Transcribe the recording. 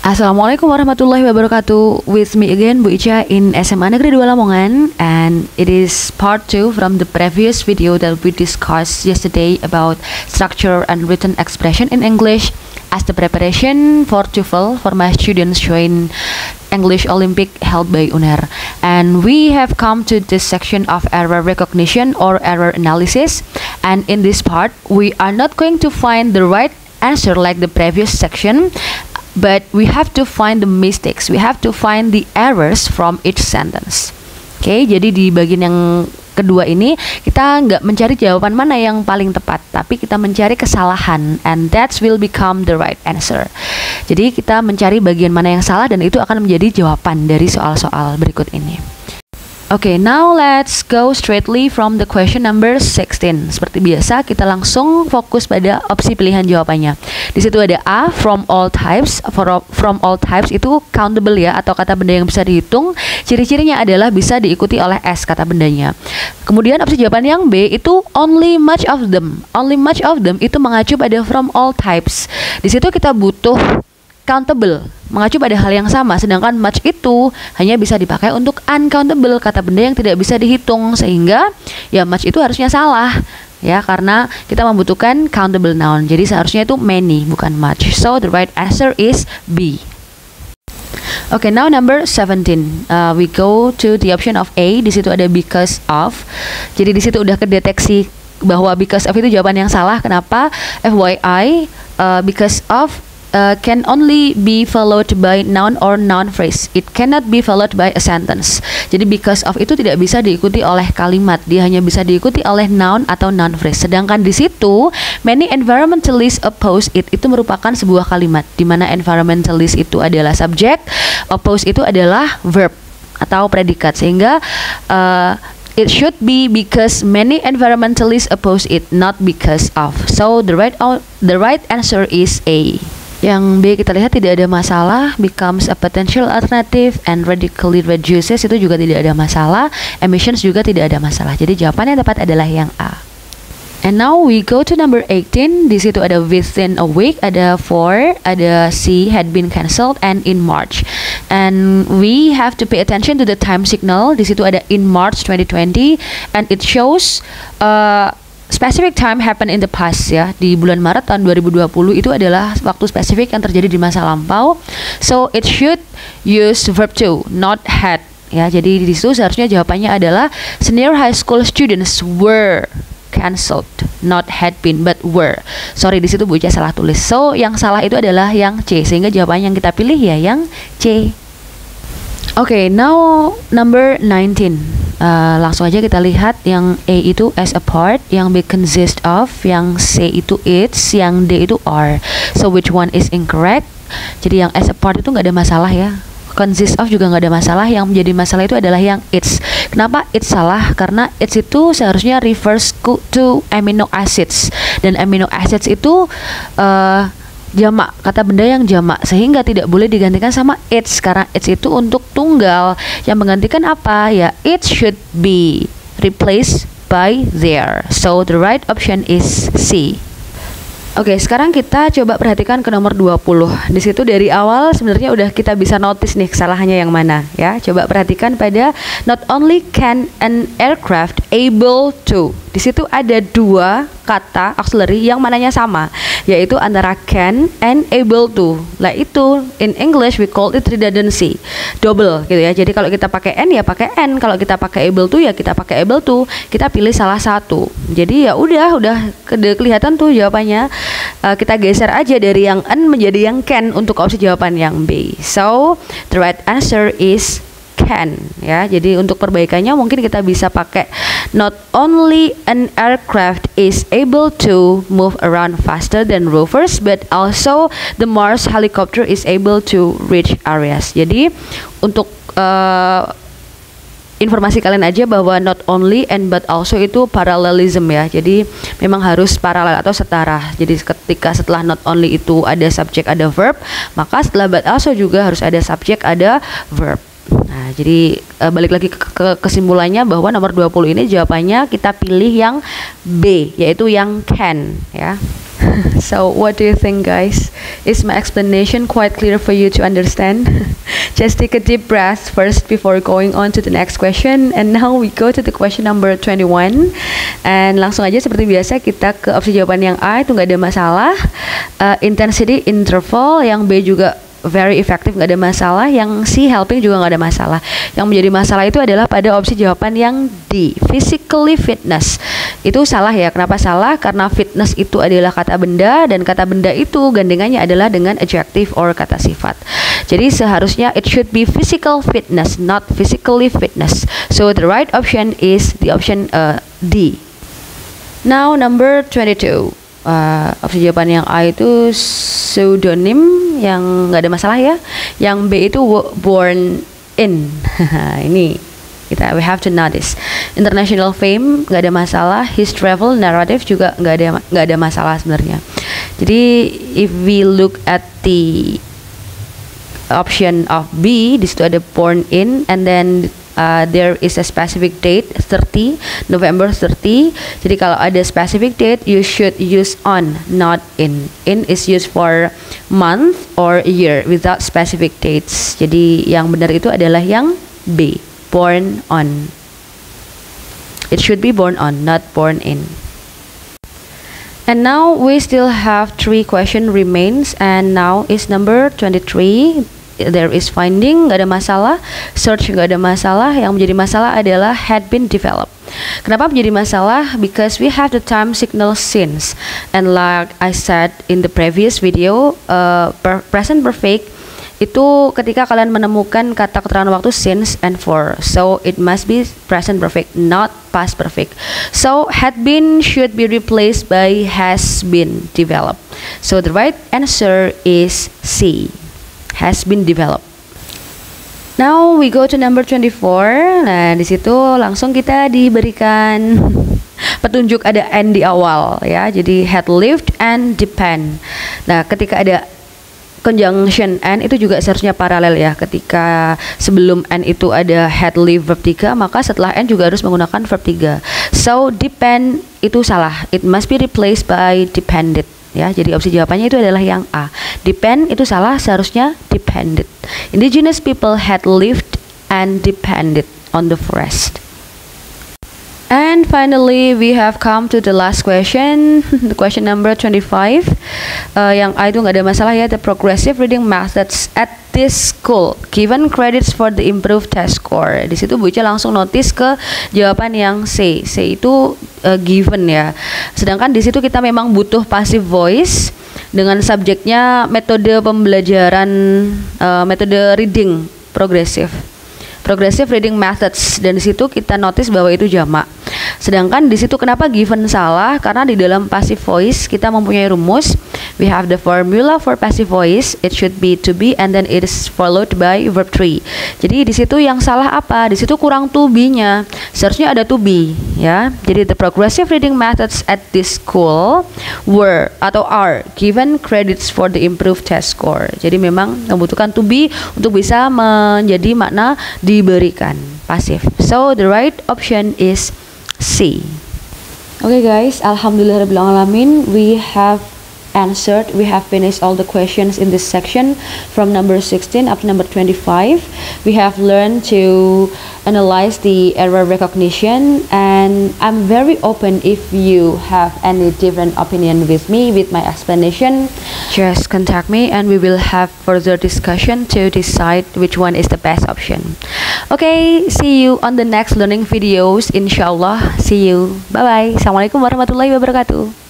Assalamualaikum warahmatullahi wabarakatuh. With me again, Bu Ica in SMA Negeri 2 Lamongan, and it is part 2 from the previous video that we discussed yesterday about structure and written expression in English as the preparation for TOEFL for my students join English Olympic held by UNER. And we have come to this section of error recognition or error analysis, and in this part we are not going to find the right answer like the previous section, but we have to find the mistakes, we have to find the errors from each sentence. Oke, jadi di bagian yang kedua ini kita nggak mencari jawaban mana yang paling tepat, tapi kita mencari kesalahan, and that will become the right answer. Jadi kita mencari bagian mana yang salah dan itu akan menjadi jawaban dari soal-soal berikut ini. Okay, now let's go straightly from the question number 16. Seperti biasa, kita langsung fokus pada opsi pilihan jawabannya. Di situ ada A, from all types. From all types itu countable ya, atau kata benda yang bisa dihitung. Ciri-cirinya adalah bisa diikuti oleh S, kata bendanya. Kemudian opsi jawaban yang B itu only much of them. Only much of them itu mengacu pada from all types. Di situ kita butuh countable, mengacu pada hal yang sama, sedangkan much itu hanya bisa dipakai untuk uncountable, kata benda yang tidak bisa dihitung, sehingga ya much itu harusnya salah ya, karena kita membutuhkan countable noun. Jadi seharusnya itu many, bukan much. So the right answer is B. Okay, now number 17. We go to the option of A. Di situ ada because of. Jadi di situ udah kedeteksi bahwa because of itu jawaban yang salah. Kenapa? FYI, because of can only be followed by noun or noun phrase. It cannot be followed by a sentence. Jadi because of itu tidak bisa diikuti oleh kalimat, dia hanya bisa diikuti oleh noun atau noun phrase. Sedangkan di situ many environmentalists oppose it itu merupakan sebuah kalimat di mana environmentalist itu adalah subjek, oppose itu adalah verb atau predikat, sehingga it should be because many environmentalists oppose it, not because of. So the right answer is A. Yang B kita lihat tidak ada masalah, becomes a potential alternative and radically reduces itu juga tidak ada masalah, emissions juga tidak ada masalah. Jadi jawaban yang tepat adalah yang A. And now we go to number 18. Di situ ada within a week, ada for, ada C had been cancelled, and in March. And we have to pay attention to the time signal. Di situ ada in March 2020, and it shows specific time happen in the past ya. Di bulan Maret tahun 2020 itu adalah waktu spesifik yang terjadi di masa lampau. So it should use verb to, not had ya. Jadi di situ seharusnya jawabannya adalah senior high school students were cancelled, not had been but were. Sorry, di situ Bu Ica salah tulis. So yang salah itu adalah yang C, sehingga jawaban yang kita pilih ya yang C. Okay, now number 19. Langsung aja kita lihat yang A itu as a part, yang B consist of, yang C itu its, yang D itu are. So which one is incorrect? Jadi yang as a part itu nggak ada masalah ya, consist of juga nggak ada masalah. Yang menjadi masalah itu adalah yang its. Kenapa its salah? Karena its itu seharusnya refers to amino acids, dan amino acids itu jamak, kata benda yang jamak, sehingga tidak boleh digantikan sama its, karena its itu untuk tunggal. Yang menggantikan apa? Ya it should be replaced by there. So the right option is C. Oke, sekarang kita coba perhatikan ke nomor 20. Di situ dari awal sebenarnya udah kita bisa notice nih kesalahannya yang mana ya. Coba perhatikan pada not only can an aircraft able to. Di situ ada dua kata auxiliary yang mananya sama, yaitu antara can and able to. Lah itu in English we call it redundancy, double gitu ya. Jadi kalau kita pakai n ya pakai n, kalau kita pakai able to ya kita pakai able to. Kita pilih salah satu. Jadi ya udah kelihatan tuh jawabannya. Kita geser aja dari yang n menjadi yang can untuk opsi jawaban yang B. So the right answer is can ya. Jadi untuk perbaikannya mungkin kita bisa pakai not only an aircraft is able to move around faster than rovers, but also the Mars helicopter is able to reach areas. Jadi untuk informasi kalian aja bahwa not only and but also itu parallelism ya. Jadi memang harus paralel atau setara. Jadi ketika setelah not only itu ada subjek, ada verb, maka setelah but also juga harus ada subjek, ada verb. Nah, jadi balik lagi ke kesimpulannya bahwa nomor 20 ini jawabannya kita pilih yang B, yaitu yang can ya. So what do you think, guys? Is my explanation quite clear for you to understand? Just take a deep breath first before going on to the next question. And now we go to the question number 21. And langsung aja seperti biasa kita ke opsi jawaban yang A, itu nggak ada masalah. Intensity interval, yang B juga very effective, nggak ada masalah. Yang C, helping, juga nggak ada masalah. Yang menjadi masalah itu adalah pada opsi jawaban yang D, physically fitness. Itu salah ya. Kenapa salah? Karena fitness itu adalah kata benda, dan kata benda itu gandengannya adalah dengan adjective or kata sifat. Jadi seharusnya it should be physical fitness, not physically fitness. So the right option is the option D. Now number 22. Opsi jawaban yang A itu pseudonym, yang nggak ada masalah ya. Yang B itu born in. Ini we have to notice. International fame nggak ada masalah. His travel narrative juga nggak ada masalah sebenarnya. Jadi if we look at the option of B, di situ ada born in, and then there is a specific date 30 November 30. Jadi kalau ada specific date, you should use on, not in. In is used for month or year without specific dates. Jadi yang benar itu adalah yang B, born on. It should be born on, not born in. And now we still have 3 question remains, and now is number 23. There is finding, nggak ada masalah. Search, nggak ada masalah. Yang menjadi masalah adalah had been developed. Kenapa menjadi masalah? Because we have the time signal since, and like I said in the previous video, present perfect itu ketika kalian menemukan kata keterangan waktu since and for, so it must be present perfect, not past perfect. So had been should be replaced by has been developed. So the right answer is C, has been developed. Now we go to number 24. Nah, di situ langsung kita diberikan petunjuk ada and di awal ya. Jadi had lived and depend. Nah, ketika ada conjunction and itu juga seharusnya paralel ya. Ketika sebelum and itu ada had lived verb 3, maka setelah and juga harus menggunakan verb 3. So depend itu salah. It must be replaced by depended. Ya, jadi opsi jawabannya itu adalah yang A. Depend itu salah, seharusnya depended. Indigenous people had lived and depended on the forest. And finally, we have come to the last question, the question number 25. Yang A itu nggak ada masalah ya. The progressive reading methods at this school given credits for the improved test score. Di situ Bu Ica langsung notice ke jawaban yang C. C itu given ya. Sedangkan di situ kita memang butuh passive voice dengan subjeknya metode pembelajaran, metode reading progressive reading methods, dan di situ kita notice bahwa itu jamak. Sedangkan di situ kenapa given salah? Karena di dalam passive voice kita mempunyai rumus. We have the formula for passive voice. It should be to be and then it is followed by verb 3. Jadi di situ yang salah apa? Di situ kurang to be-nya. Seharusnya ada to be ya. Jadi the progressive reading methods at this school were atau are given credits for the improved test score. Jadi memang membutuhkan to be untuk bisa menjadi makna diberikan pasif. So the right option is C. Okay guys, alhamdulillahirabbil alamin, we have finished all the questions in this section from number 16 up to number 25. We have learned to analyze the error recognition, and I'm very open if you have any different opinion with me with my explanation. Just contact me and we will have further discussion to decide which one is the best option. Okay, see you on the next learning videos, inshallah. See you. Bye bye. Assalamualaikum warahmatullahi wabarakatuh.